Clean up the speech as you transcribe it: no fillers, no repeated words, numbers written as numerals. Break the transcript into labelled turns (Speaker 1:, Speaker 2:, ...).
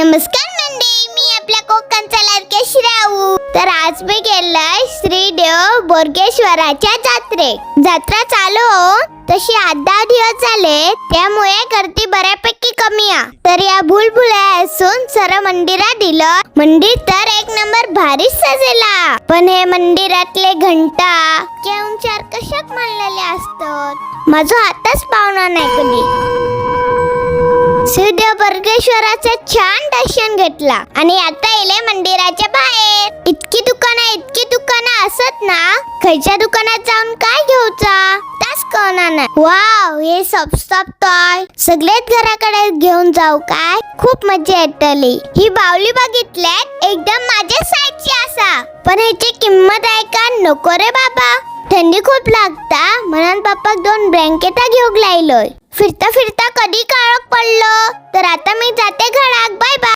Speaker 1: नमस्कार मंडळी, मी आपल्या कोकणचा लाडक्या श्रावू. तर आज मी गेलाय श्री देव बोरगेश्वराच्या जत्रा चालू तशी 8-10 दिवस झाले, त्यामुळे गर्दी बऱ्यापैकी कमी आहे. तर या भुलभुल्या असून सर मंदिरात दिलं. मंदिर तर एक नंबर भारी सजेला, पण हे मंदिरातले घंटा केवंचार कशाक मानलेले असतात माझा हातच पावणार नाही कधी. श्रीदेव बोरगेश्वराचे छान दर्शन घेतला आणि आता येले मंदिराच्या बाहेर. इतकी दुकानं असत ना, खयच्या दुकानात जाऊन काय घेऊचा तास कळणार नाही. वाव, हे सपताय सगळेच घराकडे घेऊन जाऊ काय, खूप मजा येतली. ही बावली बघितल्यात एकदम माझ्या साईडची असा, पण ह्याची किंमत आहे का नको रे बाबा. थंडी खूप लागता म्हणून पप्पाक 2 ब्लँकेटा घेऊन लायलोय. फिरता कधी काळोख पडलो तर आता मी जाते घरात. Bye bye.